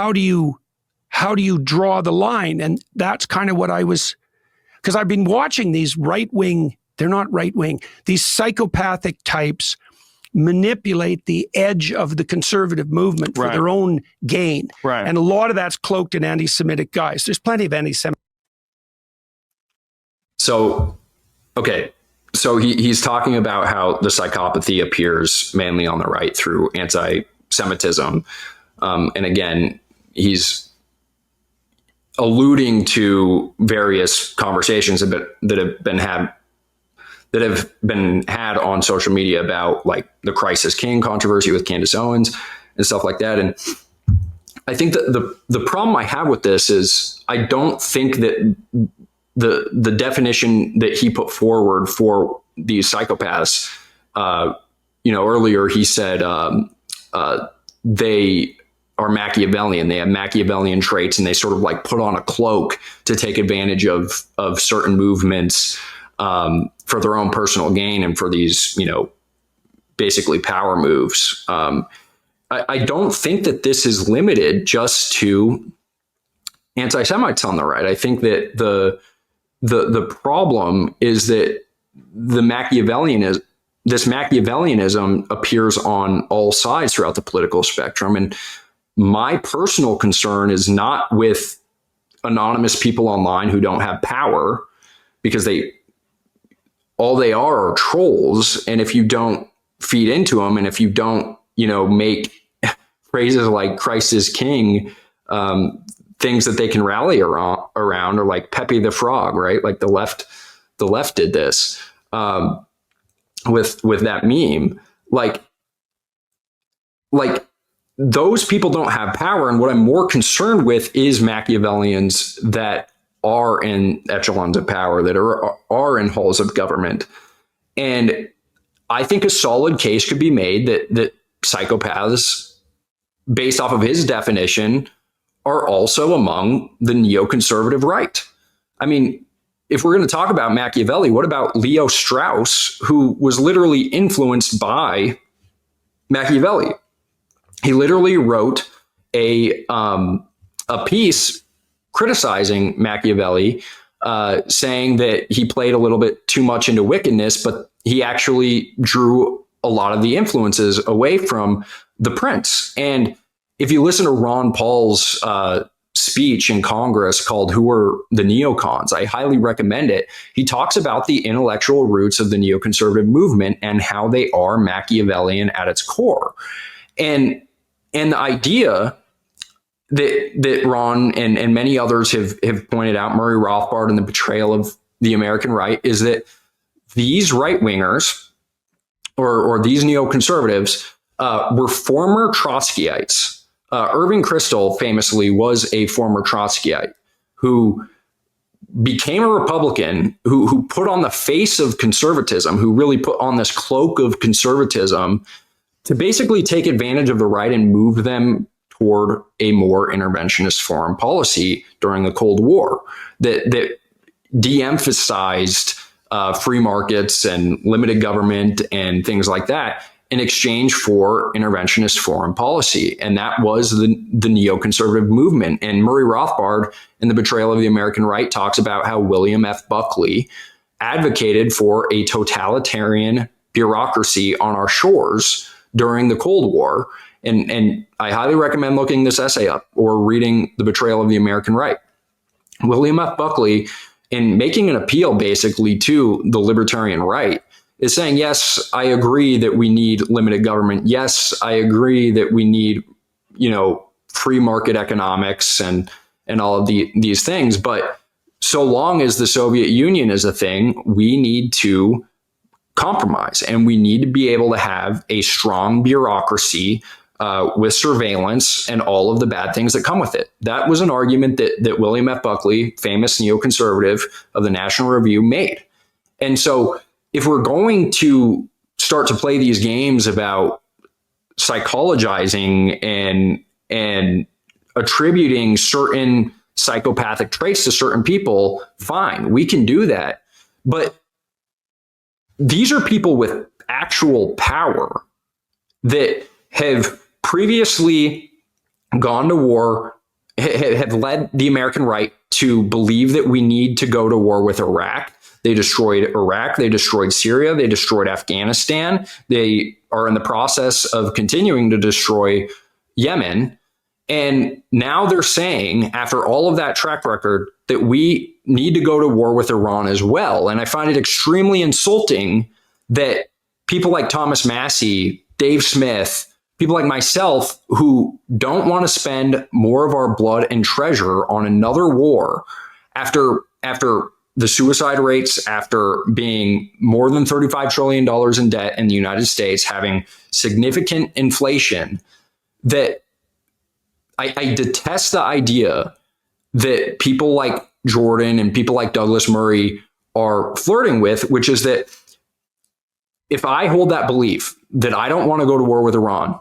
how do you draw the line? And that's kind of what I was, because I've been watching these right-wing, they're not right-wing, these psychopathic types manipulate the edge of the conservative movement for their own gain. Right. And a lot of that's cloaked in anti-Semitic guys. There's plenty of anti-Semitic. So, okay. So he's talking about how the psychopathy appears mainly on the right through anti-Semitism. And again, he's alluding to various conversations that have been had on social media about like the Christ is King controversy with Candace Owens and stuff like that. And I think that the problem I have with this is I don't think that the definition that he put forward for these psychopaths, earlier he said they are Machiavellian. They have Machiavellian traits, and they sort of like put on a cloak to take advantage of certain movements for their own personal gain and for these, basically power moves. I don't think that this is limited just to anti-Semites on the right. I think that the problem is that this Machiavellianism appears on all sides throughout the political spectrum. And my personal concern is not with anonymous people online who don't have power, because all they are trolls. And if you don't feed into them, and if you don't, make phrases like Christ is King, things that they can rally around, or like Pepe the Frog, right? Like the left did this with that meme. Like those people don't have power. And what I'm more concerned with is Machiavellians that are in echelons of power, that are in halls of government. And I think a solid case could be made that psychopaths, based off of his definition, are also among the neoconservative right. I mean, if we're going to talk about Machiavelli, what about Leo Strauss, who was literally influenced by Machiavelli? He literally wrote a piece criticizing Machiavelli, saying that he played a little bit too much into wickedness, but he actually drew a lot of the influences away from the prince. And if you listen to Ron Paul's speech in Congress called "Who Are the Neocons?", I highly recommend it. He talks about the intellectual roots of the neoconservative movement and how they are Machiavellian at its core. And the idea that Ron and many others have pointed out, Murray Rothbard and the betrayal of the American right, is that these right-wingers or these neoconservatives were former Trotskyites. Irving Kristol famously was a former Trotskyite who became a Republican, who put on the face of conservatism, who really put on this cloak of conservatism to basically take advantage of the right and move them toward a more interventionist foreign policy during the Cold War that de-emphasized free markets and limited government and things like that in exchange for interventionist foreign policy. And that was the neoconservative movement. And Murray Rothbard in The Betrayal of the American Right talks about how William F. Buckley advocated for a totalitarian bureaucracy on our shores during the Cold War. And I highly recommend looking this essay up or reading The Betrayal of the American Right. William F. Buckley, in making an appeal basically to the libertarian right, is saying, yes, I agree that we need limited government. Yes, I agree that we need, free market economics and all of these things. But so long as the Soviet Union is a thing, we need to compromise, and we need to be able to have a strong bureaucracy with surveillance and all of the bad things that come with it. That was an argument that William F. Buckley, famous neoconservative of the National Review, made. And so if we're going to start to play these games about psychologizing and attributing certain psychopathic traits to certain people, fine, we can do that. But these are people with actual power that have previously gone to war, have led the American right to believe that we need to go to war with Iraq. They destroyed Iraq. They destroyed Syria. They destroyed Afghanistan. They are in the process of continuing to destroy Yemen. And now they're saying, after all of that track record, that we need to go to war with Iran as well. And I find it extremely insulting that people like Thomas Massey, Dave Smith, people like myself who don't want to spend more of our blood and treasure on another war after the suicide rates, after being more than $35 trillion in debt in the United States, having significant inflation, that I detest the idea that people like Jordan and people like Douglas Murray are flirting with, which is that if I hold that belief that I don't want to go to war with Iran,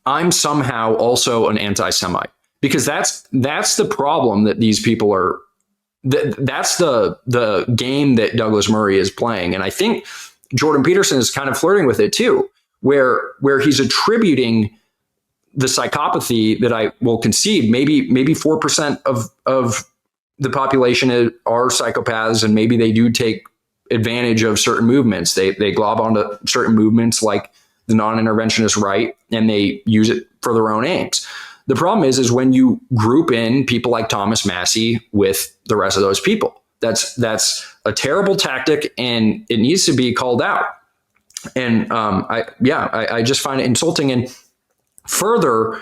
I'm somehow also an anti-Semite, because that's the problem that these people are. That's the game that Douglas Murray is playing, and I think Jordan Peterson is kind of flirting with it too, where he's attributing the psychopathy that I will concede maybe 4% of the population are psychopaths, and maybe they do take advantage of certain movements. They glob onto certain movements like the non-interventionist right, and they use it for their own aims. The problem is when you group in people like Thomas Massey with the rest of those people. That's a terrible tactic, and it needs to be called out. And I just find it insulting. And further,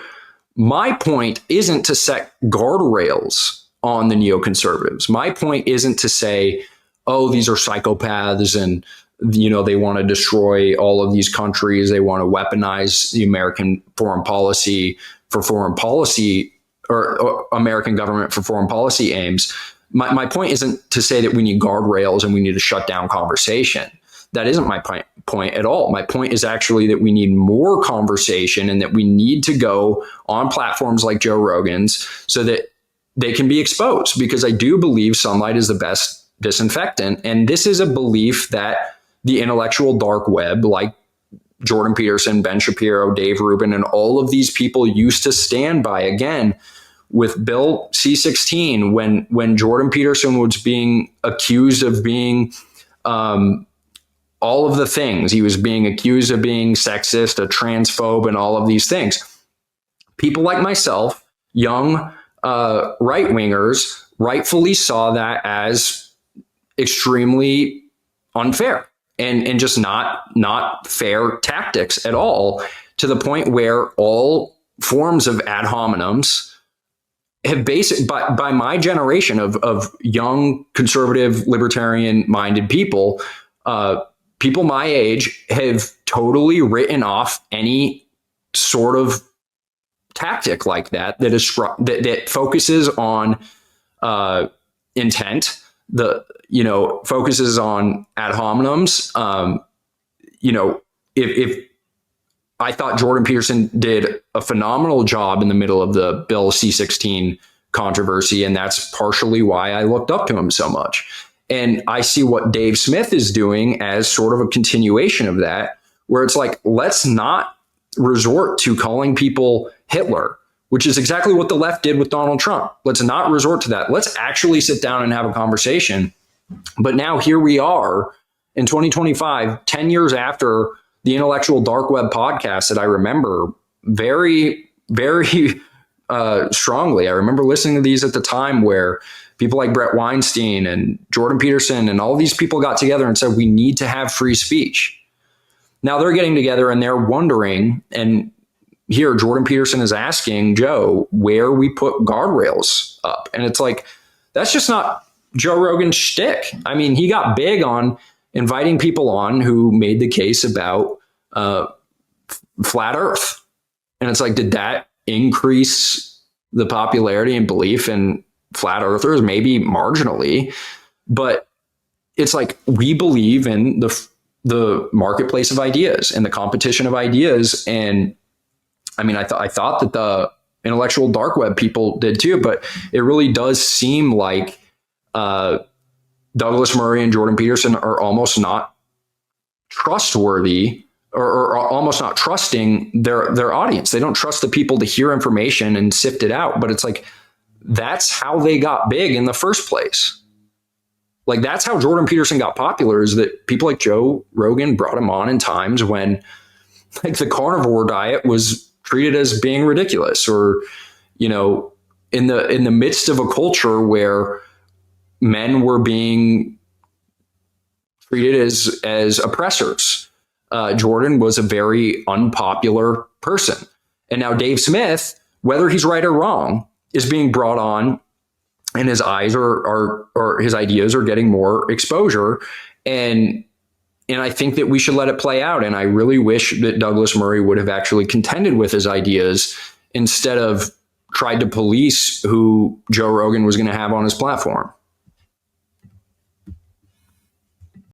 my point isn't to set guardrails on the neoconservatives. My point isn't to say, oh, these are psychopaths and they want to destroy all of these countries. They want to weaponize the American foreign policy for foreign policy, or American government for foreign policy aims. My point isn't to say that we need guardrails and we need to shut down conversation. That isn't my point at all. My point is actually that we need more conversation, and that we need to go on platforms like Joe Rogan's so that they can be exposed, because I do believe sunlight is the best disinfectant. And this is a belief that the intellectual dark web, like Jordan Peterson, Ben Shapiro, Dave Rubin, and all of these people used to stand by. Again, with Bill C-16, when Jordan Peterson was being accused of being all of the things, he was being accused of being sexist, a transphobe, and all of these things. People like myself, young right-wingers, rightfully saw that as extremely unfair and just not fair tactics at all, to the point where all forms of ad hominems have by my generation of young conservative libertarian minded people, people my age have totally written off any sort of tactic like that that focuses on intent, focuses on ad hominems. If I thought Jordan Peterson did a phenomenal job in the middle of the Bill C-16 controversy, and that's partially why I looked up to him so much. And I see what Dave Smith is doing as sort of a continuation of that, where it's like, let's not resort to calling people Hitler, which is exactly what the left did with Donald Trump. Let's not resort to that. Let's actually sit down and have a conversation. But now here we are in 2025, 10 years after the Intellectual Dark Web podcast that I remember very, very strongly. I remember listening to these at the time, where people like Brett Weinstein and Jordan Peterson and all these people got together and said, we need to have free speech. Now they're getting together and they're wondering, and here Jordan Peterson is asking Joe where we put guardrails up. And it's like, that's just not Joe Rogan's shtick. I mean, he got big on inviting people on who made the case about flat Earth. And it's like, did that increase the popularity and belief in flat earthers? Maybe marginally, but it's like, we believe in the marketplace of ideas and the competition of ideas. And I mean, I thought that the intellectual dark web people did too, but it really does seem like Douglas Murray and Jordan Peterson are almost not trustworthy or almost not trusting their audience. They don't trust the people to hear information and sift it out. But it's like, that's how they got big in the first place. Like, that's how Jordan Peterson got popular, is that people like Joe Rogan brought him on in times when, like, the carnivore diet was treated as being ridiculous, or, you know, in the midst of a culture where men were being treated as oppressors. Jordan was a very unpopular person. And now Dave Smith, whether he's right or wrong, is being brought on, and his eyes or his ideas are getting more exposure. And I think that we should let it play out. And I really wish that Douglas Murray would have actually contended with his ideas instead of tried to police who Joe Rogan was going to have on his platform.